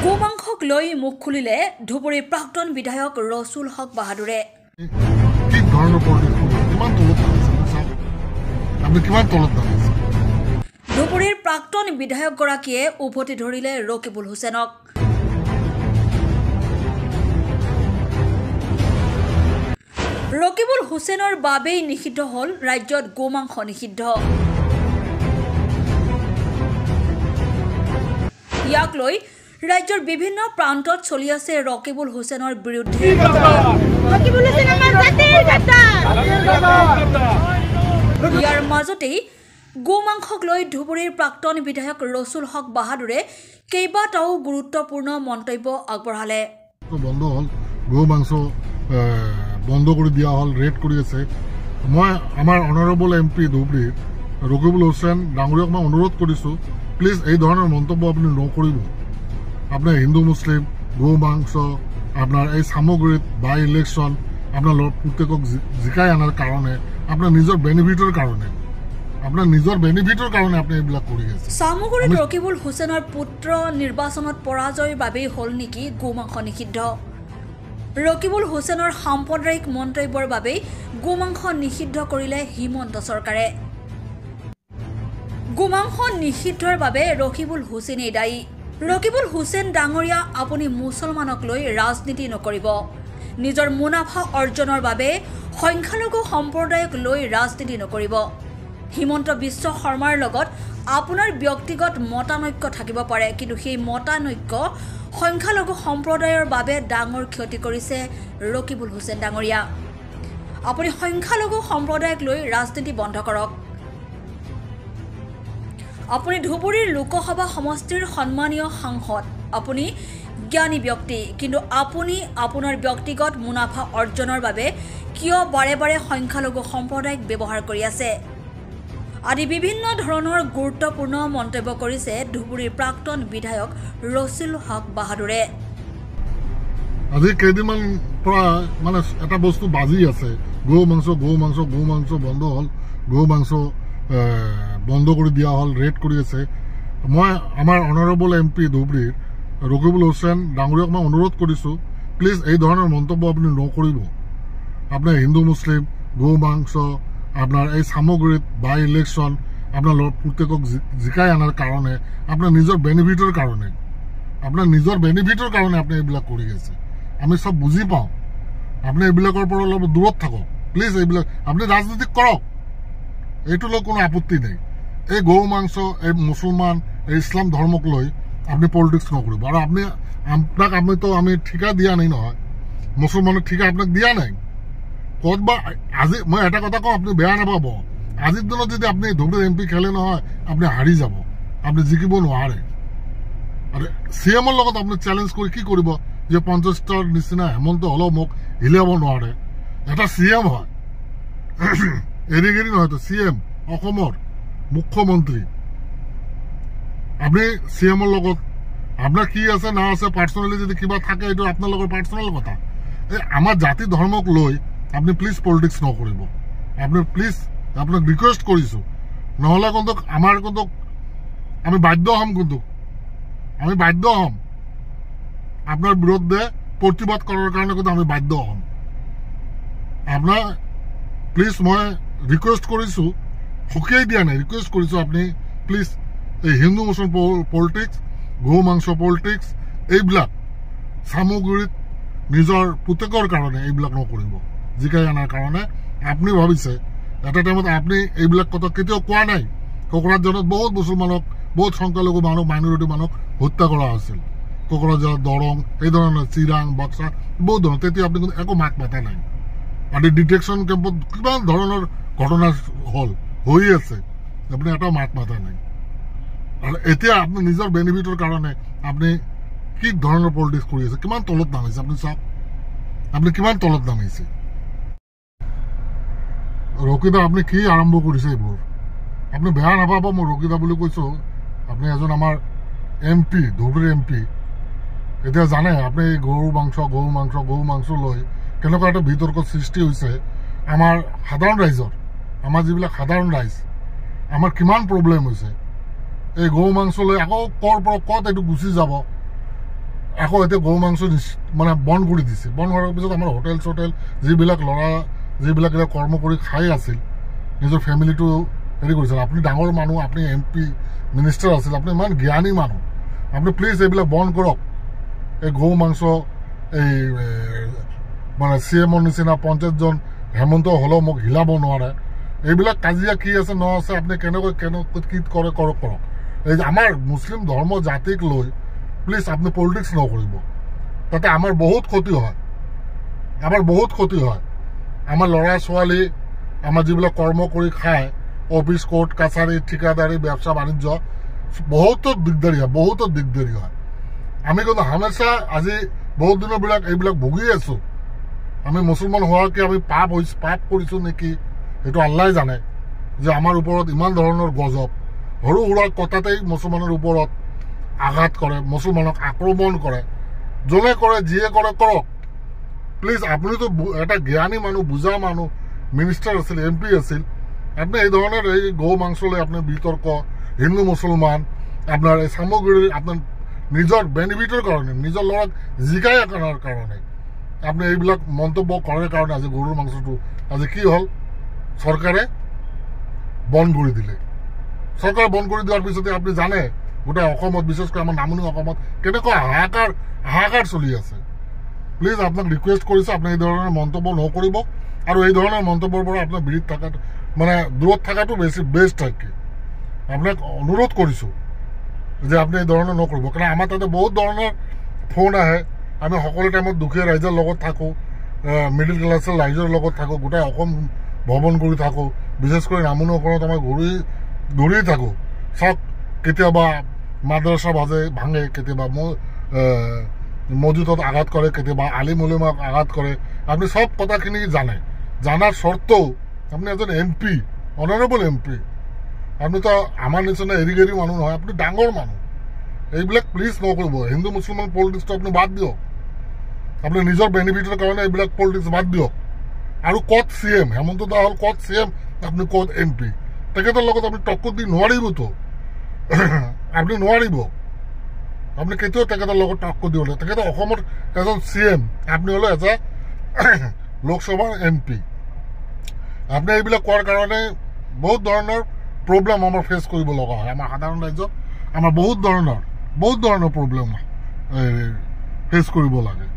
গোমাংসক লৈ মুখ খুলিলে ধুবুৰীৰ প্ৰাক্তন বিধায়ক ৰছুল হক বাহাদুৰে। ধুবুৰীৰ প্ৰাক্তন বিধায়কগৰাকীয়ে উভতি ধৰিলে ৰকিবুল হুছেইনক। ৰকিবুল হুছেইনৰ বাবেই নিষিদ্ধ হ'ল ৰাজ্যত গোমাংস নিষিদ্ধ। ইয়াক লৈ ৰাজ্যৰ বিভিন্ন প্ৰান্তত চলি আছে ৰকিবুল হুছেইনৰ বিৰুদ্ধে। ইয়াৰ মাজতেই গোমাংসক লৈ ধুবুৰীৰ প্ৰাক্তন বিধায়ক ৰছুল হক বাহাদুৰে কেইবাটাও গুৰুত্বপূৰ্ণ মন্তব্য আগবঢ়ালে। বন্ধ হ'ল, গো মাংস বন্ধ কৰি দিয়া হ'ল, ৰেড কৰি আছে। মই আমাৰ অনাৰেবল MP ধুবুৰীৰ ৰকিবুল হুছেইন ডাঙৰীয়াক মই অনুৰোধ কৰিছোঁ, প্লিজ এই ধৰণৰ মন্তব্য আপুনি নকৰিব। আপোনাৰ হিন্দু মুছলিম গো মাংস আপোনাৰ এই সামগ্ৰীত বাই ইলেকশ্যন আপোনাৰ প্ৰত্যেকক জিকাই অনাৰ কাৰণে আপোনাৰ নিজৰ বেনিফিটৰ কাৰণে আপুনি এইবিলাক কৰি আছে। সামগ্ৰীত ৰকিবুল হুছেইনৰ পুত্ৰ নিৰ্বাচনত পৰাজয়ৰ বাবেই হ'ল নেকি গোমাংস নিষিদ্ধ? ৰকিবুল হুছেইনৰ সাম্প্ৰদায়িক মন্তব্যৰ বাবেই গোমাংস নিষিদ্ধ কৰিলে হিমন্ত চৰকাৰে। গোমাংস নিষিদ্ধৰ বাবে ৰকিবুল হুছেইনেই দায়ী। ৰকিবুল হুছেইন ডাঙৰীয়া, আপুনি মুছলমানক লৈ ৰাজনীতি নকৰিব। নিজৰ মুনাফা অৰ্জনৰ বাবে সংখ্যালঘু সম্প্ৰদায়ক লৈ ৰাজনীতি নকৰিব। হিমন্ত বিশ্ব শৰ্মাৰ লগত আপোনাৰ ব্যক্তিগত মতানৈক্য থাকিব পাৰে, কিন্তু সেই মতানৈক্য সংখ্যালঘু সম্প্ৰদায়ৰ বাবে ডাঙৰ ক্ষতি কৰিছে ৰকিবুল হুছেইন ডাঙৰীয়া। আপুনি সংখ্যালঘু সম্প্ৰদায়ক লৈ ৰাজনীতি বন্ধ কৰক। আপুনি ধুবুৰীৰ লোকসভা সমষ্টিৰ সন্মানীয় সাংসদ, আপুনি জ্ঞানী ব্যক্তি, কিন্তু আপুনি আপোনাৰ ব্যক্তিগত মুনাফা অৰ্জনৰ বাবে কিয় বাৰে বাৰে সংখ্যালঘু সম্প্ৰদায়ক ব্যৱহাৰ কৰি আছে? আদি বিভিন্ন ধৰণৰ গুৰুত্বপূৰ্ণ মন্তব্য কৰিছে ধুবুৰীৰ প্ৰাক্তন বিধায়ক ৰছুল হক বাহাদুৰে। আজি কেইদিনমান পৰা মানে এটা বস্তু বাজি আছে, গো মাংস বন্ধ হ'ল, গো মাংস বন্ধ কৰি দিয়া হ'ল, ৰেড কৰি আছে। মই আমাৰ অনাৰেবল MP ধুবুৰীৰ ৰকিবুল হুছেইন ডাঙৰীয়াক মই অনুৰোধ কৰিছোঁ, প্লিজ এই ধৰণৰ মন্তব্য আপুনি নকৰিব। আপোনাৰ হিন্দু মুছলিম গো মাংস আপোনাৰ এই সামগ্ৰীত বাই ইলেকশ্যন আপোনাৰ প্ৰত্যেকক জিকাই অনাৰ কাৰণে আপোনাৰ নিজৰ বেনিফিটৰ কাৰণে আপুনি এইবিলাক কৰি আছে। আমি চব বুজি পাওঁ, আপুনি এইবিলাকৰ পৰা অলপ দূৰত থাকক প্লিজ। এইবিলাক আপুনি ৰাজনীতি কৰক, এইটো লৈ কোনো আপত্তি নাই। এই গৌ মাংস, এই মুছলমান, এই ইছলাম ধৰ্মক লৈ আপুনি পলিটিক্স নকৰিব। আৰু আমি ঠিকা দিয়া নাই নহয়, মুছলমানৰ ঠিকা আপোনাক দিয়া নাই। ক'তবা আজি মই এটা কথা কওঁ, আপুনি বেয়া নাপাব, আজিৰ দিনত যদি আপুনি ধুবুৰীৰ MP খেলে নহয়, আপুনি হাৰি যাব, আপুনি জিকিব নোৱাৰে। আৰু CMৰ লগত আপুনি চেলেঞ্জ কৰি কি কৰিব যে 50টাৰ নিচিনা হেমন্ত হ'লেও মোক হিলাব নোৱাৰে। এটা CM হয়, এৰিগেৰি নহয়তো, CM অসমৰ মুখ্যমন্ত্ৰী। আপুনি CMৰ লগত আপোনাৰ কি আছে না আছে পাৰ্চনেলি যদি কিবা থাকে, এইটো আপোনালোকৰ পাৰ্চনেল কথা। এই আমাৰ জাতি ধৰ্মক লৈ আপুনি প্লিজ পলিটিক্স নকৰিব। আপুনি প্লিজ আপোনাক ৰিকুৱেষ্ট কৰিছোঁ, নহ'লে কিন্তু আমি বাধ্য হ'ম আপোনাৰ বিৰুদ্ধে প্ৰতিবাদ কৰাৰ কাৰণে কিন্তু আমি বাধ্য হ'ম। আপোনাৰ প্লিজ মই ৰিকুৱেষ্ট কৰিছোঁ, সকীয়াই দিয়া নাই, ৰিকুৱেষ্ট কৰিছোঁ আপুনি প্লিজ এই হিন্দু মুছলমান পলিটিক্স, গৌ মাংস পলিটিক্স, এইবিলাক সামগ্ৰীত নিজৰ পুতেকৰ কাৰণে এইবিলাক নকৰিব, জিকাই অনাৰ কাৰণে। আপুনি ভাবিছে এটা টাইমত আপুনি এইবিলাক কথা কেতিয়াও কোৱা নাই। কোকৰাঝাৰত বহুত মুছলমানক, বহুত সংখ্যালঘু মানুহ, মাইনৰিটি মানুহক হত্যা কৰা হৈছিল। কোকৰাঝাৰ, দৰং, এই ধৰণৰ চিৰাং, বাক্সা, বহুত ধৰণৰ। তেতিয়া আপুনি কিন্তু একো মাত মাতা নাই। আৰু ডিটেকশ্যন কেম্পত কিমান ধৰণৰ ঘটনা হৈ আছে, আপুনি এটাও মাত মাতা নাই। আৰু এতিয়া আপুনি নিজৰ বেনিফিটৰ কাৰণে আপুনি কি ধৰণৰ পলিটিক্স কৰি আছে, কিমান তলত নামিছে আপুনি চাওক। আপুনি কিমান তলত নামিছে। ৰকিদা, আপুনি কি আৰম্ভ কৰিছে এইবোৰ? আপুনি বেয়া নাপাব, মই ৰকিদা বুলি কৈছোঁ। আপুনি এজন আমাৰ MP, ধুবুৰীৰ MP। এতিয়া জানে আপুনি গৰু মাংস লৈ কেনেকুৱা এটা বিতৰ্কৰ সৃষ্টি হৈছে আমাৰ সাধাৰণ ৰাইজৰ। আমাৰ যিবিলাক সাধাৰণ ৰাইজ, আমাৰ কিমান প্ৰব্লেম হৈছে। এই গৌ মাংস লৈ আকৌ ক'ৰ পৰা ক'ত এইটো গুচি যাব। আকৌ এতিয়া গৰু মাংস মানে বন্ধ কৰি দিছে। বন্ধ হোৱাৰ পিছত আমাৰ হোটেল চোটেল যিবিলাক ল'ৰা যিবিলাক এতিয়া কৰ্ম কৰি খাই আছিল, নিজৰ ফেমিলিটো হেৰি কৰিছিল। আপুনি ডাঙৰ মানুহ, আপুনি MP মিনিষ্টাৰ আছিল, আপুনি ইমান জ্ঞানী মানুহ, আপুনি প্লিজ এইবিলাক বন্ধ কৰক। এই গৰু মাংস এই মানে CM নিচিনা 50জন হেমন্ত হ'লেও মোক হিলাব নোৱাৰে। এইবিলাক কাজিয়া কি আছে ন আছে, আপুনি কেনেকৈ কি কৰে কৰক। এই আমাৰ মুছলিম ধৰ্ম জাতিক লৈ প্লিজ আপুনি পলিটিক্স নকৰিব। তাতে আমাৰ বহুত ক্ষতি হয়, আমাৰ ল'ৰা ছোৱালী, আমাৰ যিবিলাক কৰ্ম কৰি খায়, অফিচ কোৰ্ট কাছাৰী ঠিকাদাৰী ব্যবসা বাণিজ্য, বহুতো দিগদাৰী হয়। আমি কিন্তু হামেশা আজি বহুত দিনৰ এইবিলাক ভুগি আছো। আমি মুছলমান হোৱাৰ কি আমি পাপ কৰিছো নেকি, সেইটো আল্লাহে জানে। যে আমাৰ ওপৰত ইমান ধৰণৰ গজব, সৰু সুৰা কথাতেই মুছলমানৰ ওপৰত আঘাত কৰে, মুছলমানক আক্ৰমণ কৰে। যোনে কৰে যিয়ে কৰে কৰক। প্লিজ আপুনিতো এটা জ্ঞানী মানুহ, বুজা মানুহ, মিনিষ্টাৰ আছিল, MP আছিল, আপনি এই ধরনের এই গৌ মাংস লৈ আপনার বিতর্ক, হিন্দু মুসলমান আপনার এই সামগ্রীর আপনার নিজের বেনিফিটের কারণে, নিজের লড়াক জিকাই আনার কারণে আপনি এইবিলাক মন্তব্য করার কারণে আজি গরুর মাংসটো আজি কি হল, সরকারে বন্ধ করে দিলে। সরকারে বন্ধ করে দেওয়ার পিছতে আপনি জানে গোটা অসমত, বিশেষ করে আমার নামনি অসমত কেনেকুৱা হাহাকাৰ চলি আছে। প্লিজ আপনাক ৰিকোয়েস্ট কৰিছো আপনি এই ধৰনেৰ মন্তব্য নকৰিব, আৰু এই ধৰনেৰ মন্তব্যৰ পৰা আপনাৰ বিৰত থাকাটো মানে দূৰত থাকাটো বেছি বেস্ট আৰ কি। আপনাক অনুৰোধ কৰিছো যে আপনি এই ধৰনেৰ নকৰিব, কাৰণ আমাৰ তাতে বহুত ধৰনেৰ ফোন আহে। আমি সকলো টাইমত দুখীয়া ৰাইজৰ লগত থাকো, মিডিল ক্লাসেৰ ৰাইজৰ লগত থাকো, গোটাই অসম ভ্ৰমণ কৰি থাকো। বিশেষ কৰে নামনি অসমত আমি ঘূৰি থাকো। চাওক কেতিয়াবা মাদ্রাসা ভাঙে, কেতিয়াবা মসজিদত আঘাত করে, কেতিয়াবা আলিম উলিমাক আঘাত করে। আপনি সব কথাখিনি জানে, জানার সত্ত্বেও আপনি একজন MP, অনারেবল MP, আপনি তো আমার নিচিনা এরিগেরি মানুহ নহয়, আপনি ডাঙৰ মানুহ। এইবিলাক প্লিজ নকৰিব। হিন্দু মুছলমান পলিটিক্সটো আপনি বাদ দিয়ক। আপনি নিজৰ বেনিফিটেৰ কাৰণে এইবিলাক পলিটিক্স বাদ দিয়ক। আৰু কত CM হেমন্ত দা হল কত CM, আপনি কত MP, তেখেতৰ লগত আপনি টক্কৰ দি নোৱাৰিব তো। আপনি নোৱাৰিব, আপনি কেতিয়াও তেখেতৰ লগত টক্কৰ দিব নোৱাৰে। তেখেত অসমৰ এজন CM, আপনি হলো এটা লোকসভাৰ MP। আপনি এইবিলাক কোৱাৰ কাৰণে বহুত ধৰণৰ প্ৰব্লেম আমাৰ ফেচ কৰিব লগা হয়। আমাৰ সাধাৰণ ৰাজ্যত আমাৰ বহুত ধৰণৰ প্ৰব্লেম ফেচ কৰিব লাগে।